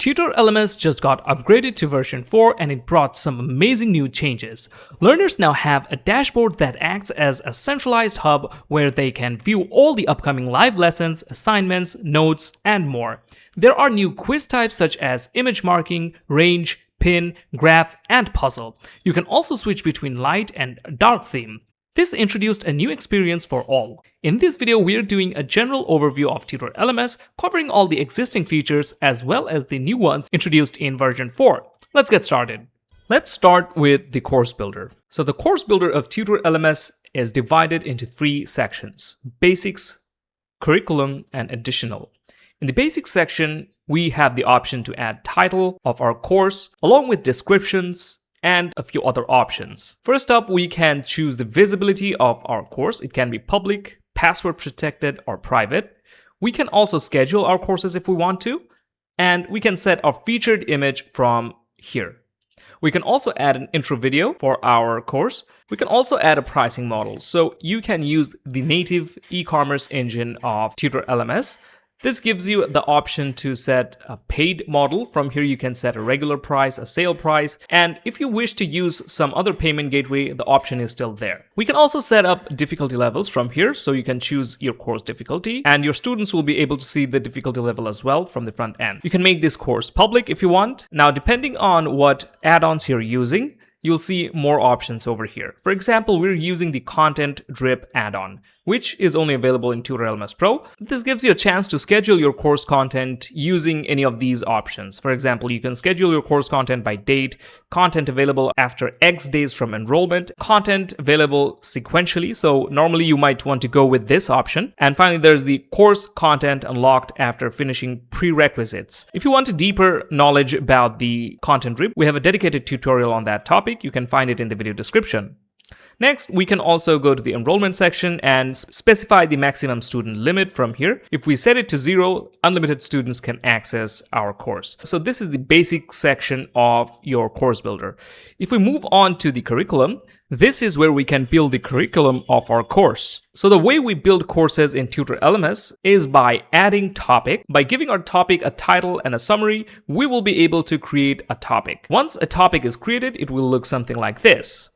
Tutor LMS just got upgraded to version 4 and it brought some amazing new changes. Learners now have a dashboard that acts as a centralized hub where they can view all the upcoming live lessons, assignments, notes, and more. There are new quiz types such as image marking, range, pin, graph, and puzzle. You can also switch between light and dark theme. This introduced a new experience for all. In this video, we're doing a general overview of Tutor LMS, covering all the existing features as well as the new ones introduced in version 4. Let's get started. Let's start with the course builder. So the course builder of Tutor LMS is divided into 3 sections: Basics, Curriculum, and Additional. In the Basics section, we have the option to add title of our course along with descriptions and a few other options. First up, we can choose the visibility of our course. It can be public, password protected, or private. We can also schedule our courses if we want to, and we can set our featured image from here. We can also add an intro video for our course. We can also add a pricing model, so you can use the native e-commerce engine of Tutor LMS. This gives you the option to set a paid model. From here, you can set a regular price, a sale price, and if you wish to use some other payment gateway, the option is still there. We can also set up difficulty levels from here, so you can choose your course difficulty, and your students will be able to see the difficulty level as well from the front end. You can make this course public if you want. Now, depending on what add-ons you're using, you'll see more options over here. For example, we're using the Content Drip add-on, which is only available in Tutor LMS Pro. This gives you a chance to schedule your course content using any of these options. For example, you can schedule your course content by date, content available after X days from enrollment, content available sequentially. So normally you might want to go with this option. And finally, there's the course content unlocked after finishing prerequisites. If you want a deeper knowledge about the Content Drip, we have a dedicated tutorial on that topic. You can find it in the video description. Next, we can also go to the enrollment section and specify the maximum student limit from here. If we set it to 0, unlimited students can access our course. So this is the basic section of your course builder. If we move on to the curriculum, this is where we can build the curriculum of our course. So the way we build courses in Tutor LMS is by adding topic. By giving our topic a title and a summary, we will be able to create a topic. Once a topic is created, it will look something like this.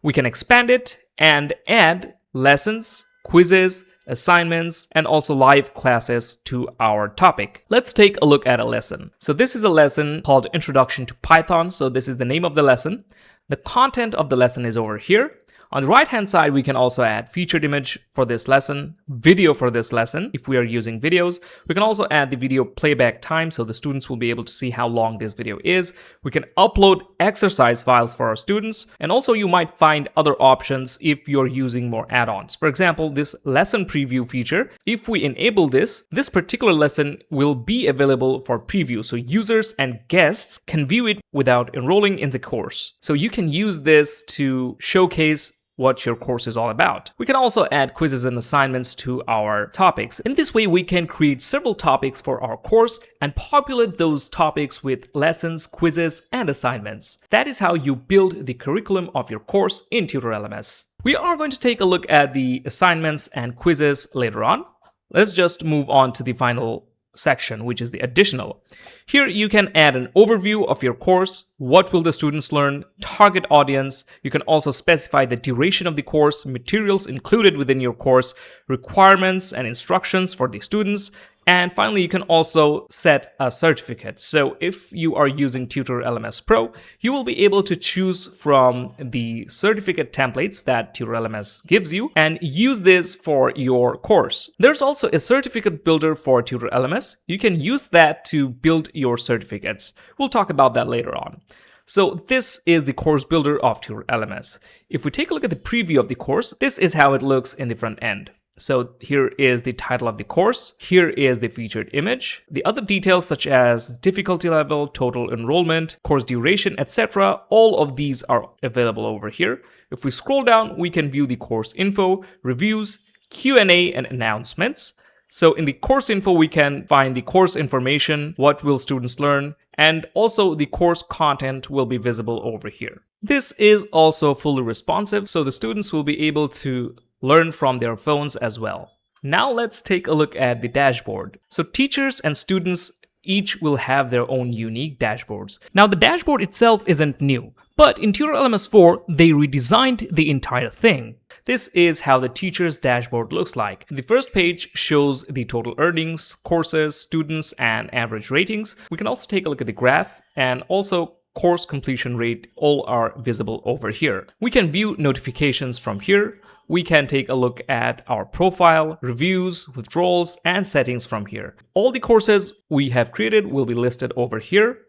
We can expand it and add lessons, quizzes, assignments, and also live classes to our topic. Let's take a look at a lesson. So this is a lesson called Introduction to Python. So this is the name of the lesson. The content of the lesson is over here. On the right-hand side, we can also add featured image for this lesson, video for this lesson if we are using videos. We can also add the video playback time so the students will be able to see how long this video is. We can upload exercise files for our students, and also you might find other options if you're using more add-ons. For example, this lesson preview feature, if we enable this particular lesson will be available for preview, so users and guests can view it without enrolling in the course. So you can use this to showcase what your course is all about. We can also add quizzes and assignments to our topics. In this way, we can create several topics for our course and populate those topics with lessons, quizzes, and assignments. That is how you build the curriculum of your course in Tutor LMS. We are going to take a look at the assignments and quizzes later on. Let's just move on to the final section, which is the additional. Here you can add an overview of your course. What will the students learn? Target audience. You can also specify the duration of the course, materials included within your course, requirements and instructions for the students. And finally, you can also set a certificate. So if you are using Tutor LMS Pro, you will be able to choose from the certificate templates that Tutor LMS gives you and use this for your course. There's also a certificate builder for Tutor LMS. You can use that to build your certificates. We'll talk about that later on. So this is the course builder of Tutor LMS. If we take a look at the preview of the course, this is how it looks in the front end. So here is the title of the course. Here is the featured image. The other details such as difficulty level, total enrollment, course duration, etc. All of these are available over here. If we scroll down, we can view the course info, reviews, Q&A, and announcements. So in the course info, we can find the course information, what will students learn, and also the course content will be visible over here. This is also fully responsive, so the students will be able to learn from their phones as well. Now let's take a look at the dashboard. So teachers and students each will have their own unique dashboards. Now the dashboard itself isn't new, but in Tutor LMS 4, they redesigned the entire thing. This is how the teacher's dashboard looks like. The first page shows the total earnings, courses, students, and average ratings. We can also take a look at the graph, and also course completion rate, all are visible over here. We can view notifications from here. We can take a look at our profile, reviews, withdrawals, and settings from here. All the courses we have created will be listed over here.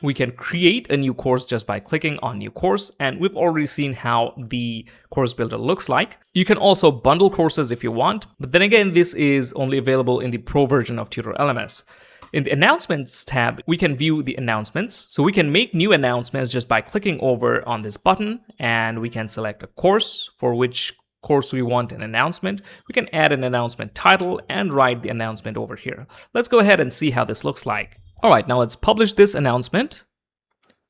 We can create a new course just by clicking on new course, and we've already seen how the course builder looks like. You can also bundle courses if you want, but then again, this is only available in the Pro version of Tutor LMS. In the Announcements tab, we can view the announcements. So we can make new announcements just by clicking over on this button, and we can select a course for which course we want an announcement. We can add an announcement title and write the announcement over here. Let's go ahead and see how this looks like. All right, now let's publish this announcement,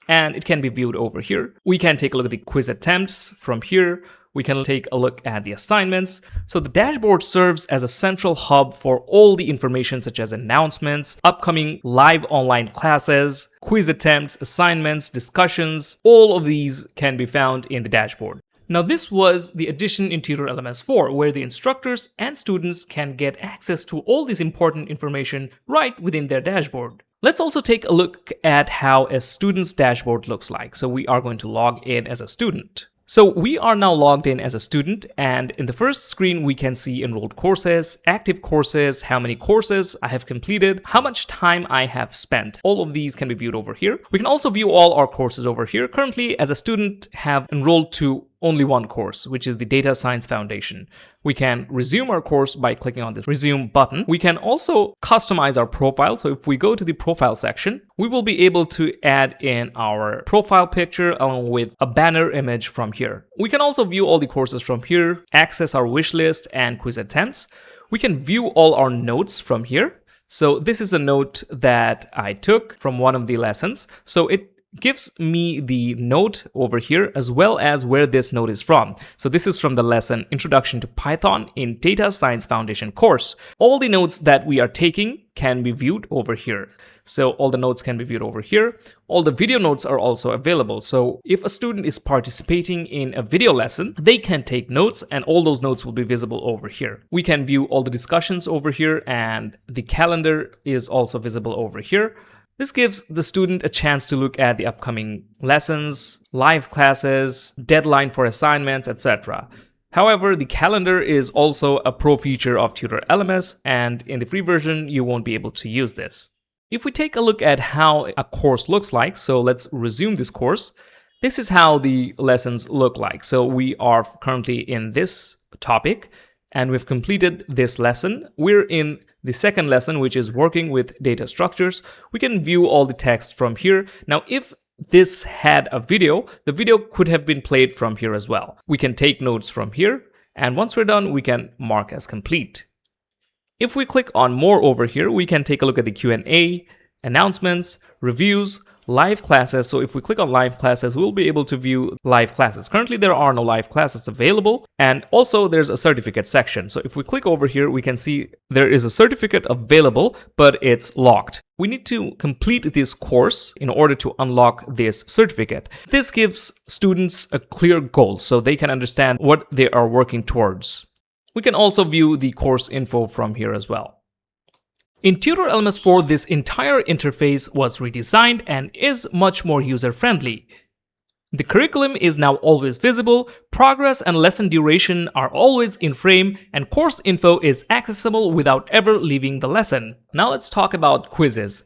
and it can be viewed over here. We can take a look at the quiz attempts from here. We can take a look at the assignments. So the dashboard serves as a central hub for all the information such as announcements, upcoming live online classes, quiz attempts, assignments, discussions. All of these can be found in the dashboard. Now this was the addition in Tutor LMS 4, where the instructors and students can get access to all this important information right within their dashboard. Let's also take a look at how a student's dashboard looks like. So we are going to log in as a student. So we are now logged in as a student, and in the first screen we can see enrolled courses, active courses, how many courses I have completed, how much time I have spent. All of these can be viewed over here. We can also view all our courses over here. Currently, as a student, have enrolled to only one course, which is the Data Science Foundation. We can resume our course by clicking on this resume button. We can also customize our profile. So if we go to the profile section, we will be able to add in our profile picture along with a banner image from here. We can also view all the courses from here, access our wish list and quiz attempts. We can view all our notes from here. So this is a note that I took from one of the lessons. So it gives me the note over here as well as where this note is from. So this is from the lesson Introduction to Python in Data Science Foundation course. All the notes that we are taking can be viewed over here. So all the notes can be viewed over here. All the video notes are also available. So if a student is participating in a video lesson, they can take notes and all those notes will be visible over here. We can view all the discussions over here, and the calendar is also visible over here. This gives the student a chance to look at the upcoming lessons, live classes, deadline for assignments, etc. However, the calendar is also a pro feature of Tutor LMS, and in the free version, you won't be able to use this. If we take a look at how a course looks like, so let's resume this course. This is how the lessons look like. So we are currently in this topic, and we've completed this lesson. We're in the second lesson, which is working with data structures. We can view all the text from here. Now, if this had a video, the video could have been played from here as well. We can take notes from here, and once we're done, we can mark as complete. If we click on more over here, we can take a look at the Q&A, announcements, reviews, live classes. So if we click on live classes, we'll be able to view live classes. Currently, there are no live classes available. And also there's a certificate section. So if we click over here, we can see there is a certificate available, but it's locked. We need to complete this course in order to unlock this certificate. This gives students a clear goal so they can understand what they are working towards. We can also view the course info from here as well. In Tutor LMS 4, this entire interface was redesigned and is much more user-friendly. The curriculum is now always visible, progress and lesson duration are always in frame, and course info is accessible without ever leaving the lesson. Now let's talk about quizzes.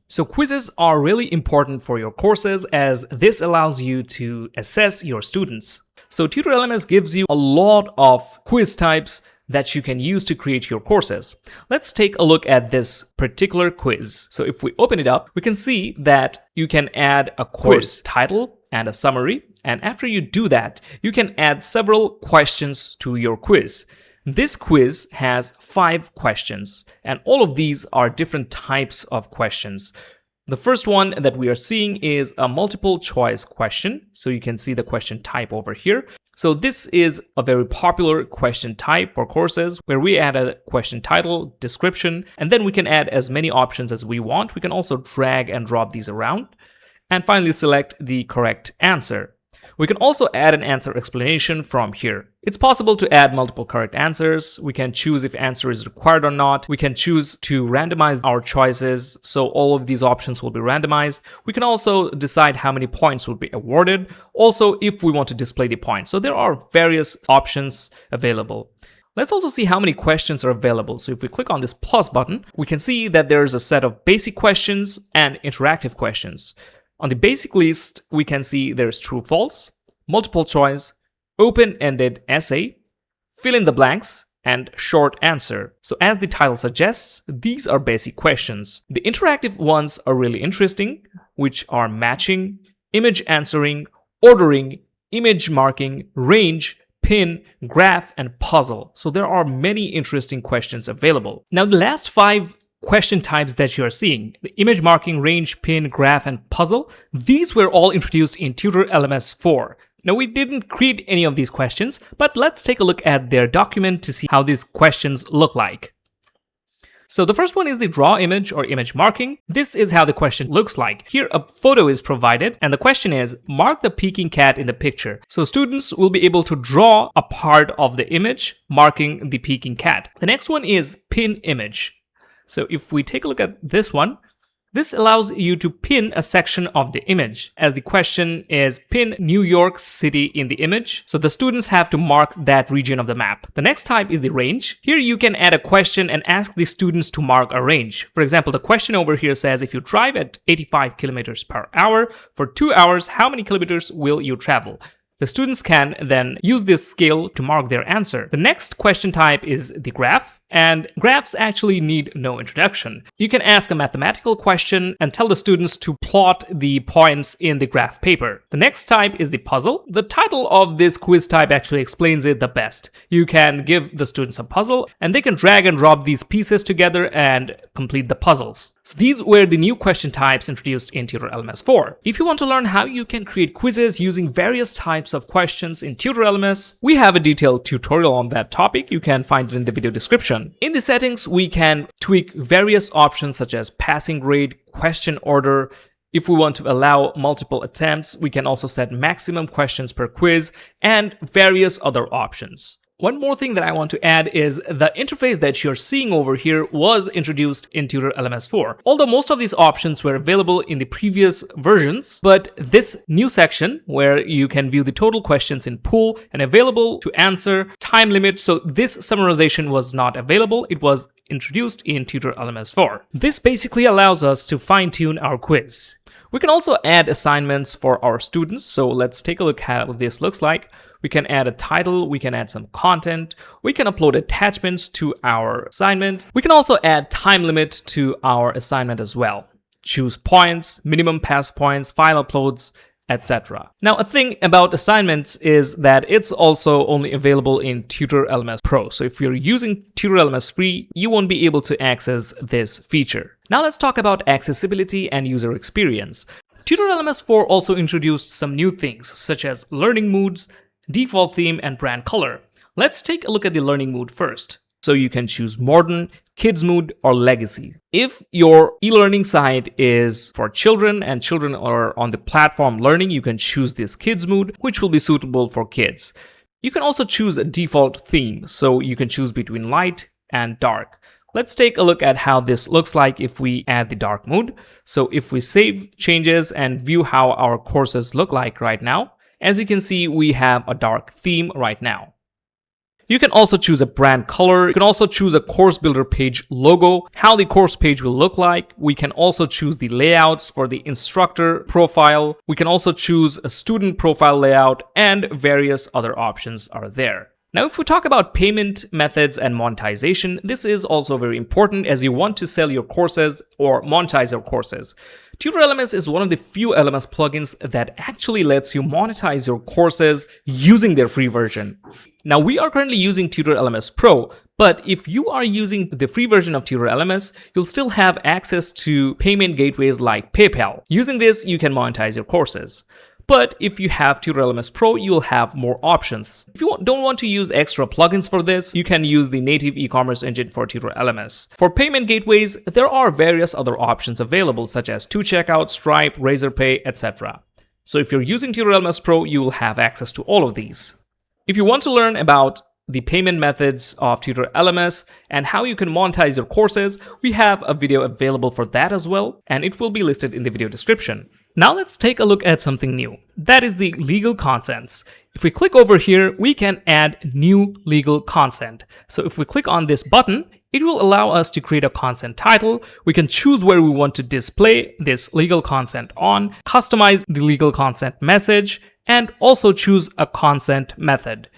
So quizzes are really important for your courses as this allows you to assess your students. So Tutor LMS gives you a lot of quiz types that you can use to create your courses. Let's take a look at this particular quiz. So if we open it up, we can see that you can add a quiz title and a summary. And after you do that, you can add several questions to your quiz. This quiz has 5 questions, and all of these are different types of questions. The first one that we are seeing is a multiple choice question. So you can see the question type over here. So this is a very popular question type for courses where we add a question title, description, and then we can add as many options as we want. We can also drag and drop these around and finally select the correct answer. We can also add an answer explanation from here. It's possible to add multiple correct answers. We can choose if answer is required or not. We can choose to randomize our choices, so all of these options will be randomized. We can also decide how many points will be awarded. Also, if we want to display the points. So there are various options available. Let's also see how many questions are available. So if we click on this plus button, we can see that there's a set of basic questions and interactive questions. On the basic list, we can see there's true, false, multiple choice, open-ended essay, fill in the blanks, and short answer. So as the title suggests, these are basic questions. The interactive ones are really interesting, which are matching, image answering, ordering, image marking, range, pin, graph, and puzzle. So there are many interesting questions available. Now the last 5 question types that you are seeing, the image marking, range, pin, graph, and puzzle, these were all introduced in Tutor LMS 4. Now we didn't create any of these questions, but let's take a look at their document to see how these questions look like. So the first one is the draw image or image marking. This is how the question looks like. Here a photo is provided and the question is, mark the peeking cat in the picture. So students will be able to draw a part of the image marking the peeking cat. The next one is pin image. So if we take a look at this one, this allows you to pin a section of the image, as the question is pin New York City in the image. So the students have to mark that region of the map. The next type is the range. Here you can add a question and ask the students to mark a range. For example, the question over here says, if you drive at 85 kilometers per hour for 2 hours, how many kilometers will you travel? The students can then use this scale to mark their answer. The next question type is the graph. And graphs actually need no introduction. You can ask a mathematical question and tell the students to plot the points in the graph paper. The next type is the puzzle. The title of this quiz type actually explains it the best. You can give the students a puzzle and they can drag and drop these pieces together and complete the puzzles. So these were the new question types introduced in Tutor LMS 4. If you want to learn how you can create quizzes using various types of questions in Tutor LMS, we have a detailed tutorial on that topic. You can find it in the video description. In the settings, we can tweak various options such as passing grade, question order. If we want to allow multiple attempts, we can also set maximum questions per quiz and various other options. One more thing that I want to add is the interface that you're seeing over here was introduced in Tutor LMS 4. Although most of these options were available in the previous versions, but this new section where you can view the total questions in pool and available to answer, time limit, so this summarization was not available. It was introduced in Tutor LMS 4. This basically allows us to fine-tune our quiz. We can also add assignments for our students. So let's take a look at how this looks like. We can add a title, we can add some content, we can upload attachments to our assignment. We can also add time limit to our assignment as well. Choose points, minimum pass points, file uploads, etc. Now, a thing about assignments is that it's also only available in Tutor LMS Pro. So if you're using Tutor LMS Free, you won't be able to access this feature. Now let's talk about accessibility and user experience. Tutor LMS 4 also introduced some new things, such as learning moods, default theme, and brand color. Let's take a look at the learning mood first. So you can choose modern, kids mood, or legacy. If your e-learning site is for children and children are on the platform learning, you can choose this kids mood, which will be suitable for kids. You can also choose a default theme, so you can choose between light and dark. Let's take a look at how this looks like if we add the dark mood. So if we save changes and view how our courses look like right now, as you can see, we have a dark theme right now. You can also choose a brand color. You can also choose a course builder page logo, how the course page will look like. We can also choose the layouts for the instructor profile. We can also choose a student profile layout, and various other options are there. Now, if we talk about payment methods and monetization, this is also very important as you want to sell your courses or monetize your courses. Tutor LMS is one of the few LMS plugins that actually lets you monetize your courses using their free version. Now, we are currently using Tutor LMS Pro, but if you are using the free version of Tutor LMS, you'll still have access to payment gateways like PayPal. Using this, you can monetize your courses. But if you have Tutor LMS Pro, you'll have more options. If you don't want to use extra plugins for this, you can use the native e-commerce engine for Tutor LMS. For payment gateways, there are various other options available, such as 2Checkout, Stripe, Razorpay, etc. So if you're using Tutor LMS Pro, you will have access to all of these. If you want to learn about the payment methods of Tutor LMS and how you can monetize your courses, we have a video available for that as well, and it will be listed in the video description. Now let's take a look at something new. That is the legal contents. If we click over here, we can add new legal content. So if we click on this button, it will allow us to create a content title. We can choose where we want to display this legal content on, customize the legal content message, and also choose a consent method.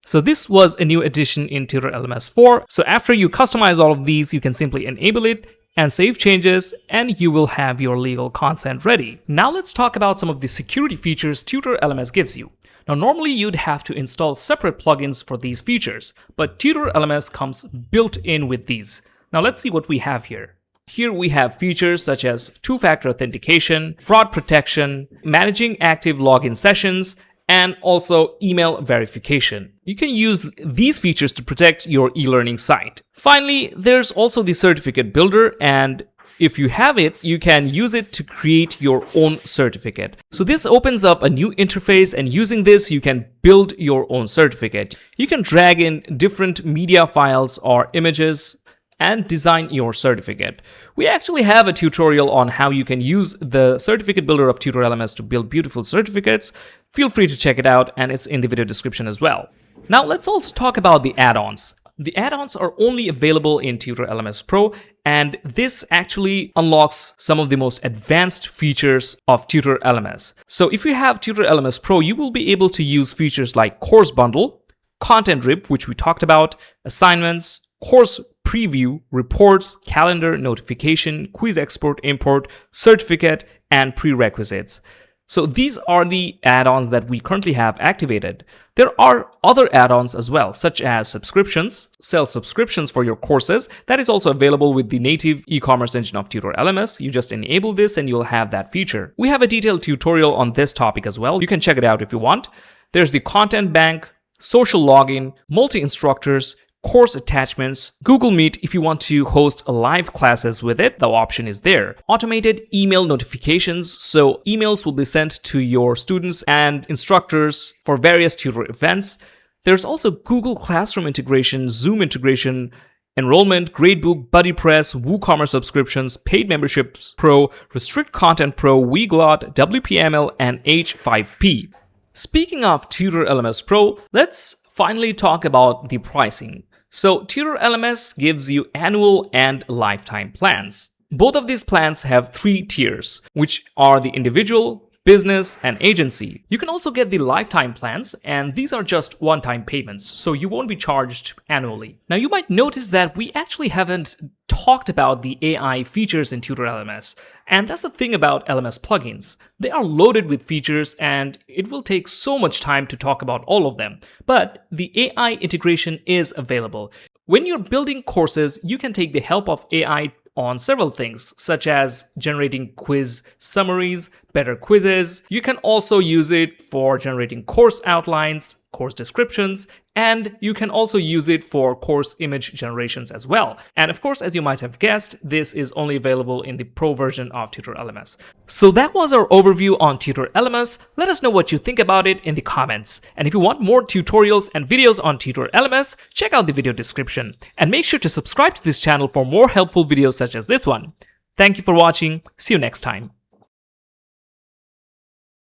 So this was a new addition in Tutor LMS 4. So after you customize all of these, you can simply enable it and save changes, and you will have your legal content ready. Now let's talk about some of the security features Tutor LMS gives you. Now normally you'd have to install separate plugins for these features, but Tutor LMS comes built in with these. Now let's see what we have here. Here we have features such as two-factor authentication, fraud protection, managing active login sessions, and also email verification. You can use these features to protect your e-learning site. Finally, there's also the certificate builder, and if you have it, you can use it to create your own certificate. So this opens up a new interface, and using this, you can build your own certificate. You can drag in different media files or images and design your certificate. We actually have a tutorial on how you can use the certificate builder of Tutor LMS to build beautiful certificates. Feel free to check it out, and it's in the video description as well. Now let's also talk about the add-ons. The add-ons are only available in Tutor LMS Pro, and this actually unlocks some of the most advanced features of Tutor LMS. So if you have Tutor LMS Pro, you will be able to use features like course bundle, content rip, which we talked about, assignments, course preview, reports, calendar, notification, quiz export, import, certificate, and prerequisites. So these are the add-ons that we currently have activated. There are other add-ons as well, such as subscriptions, sell subscriptions for your courses. That is also available with the native e-commerce engine of Tutor LMS. You just enable this and you'll have that feature. We have a detailed tutorial on this topic as well. You can check it out if you want. There's the content bank, social login, multi-instructors, course attachments, Google Meet if you want to host live classes with it, the option is there. Automated email notifications, so emails will be sent to your students and instructors for various tutor events. There's also Google Classroom integration, Zoom integration, enrollment, Gradebook, BuddyPress, WooCommerce subscriptions, Paid Memberships Pro, Restrict Content Pro, WeGlot, WPML, and H5P. Speaking of Tutor LMS Pro, let's finally talk about the pricing. So Tutor LMS gives you annual and lifetime plans. Both of these plans have 3 tiers, which are the individual, business, and agency. You can also get the lifetime plans, and these are just one-time payments, so you won't be charged annually. Now you might notice that we actually haven't talked about the AI features in Tutor LMS, and that's the thing about LMS plugins. They are loaded with features, and it will take so much time to talk about all of them, but the AI integration is available. When you're building courses, you can take the help of AI on several things, such as generating quiz summaries, better quizzes. You can also use it for generating course outlines, course descriptions, and you can also use it for course image generations as well. And of course, as you might have guessed, this is only available in the Pro version of Tutor LMS. So that was our overview on Tutor LMS. Let us know what you think about it in the comments. And if you want more tutorials and videos on Tutor LMS, check out the video description. And make sure to subscribe to this channel for more helpful videos such as this one. Thank you for watching. See you next time.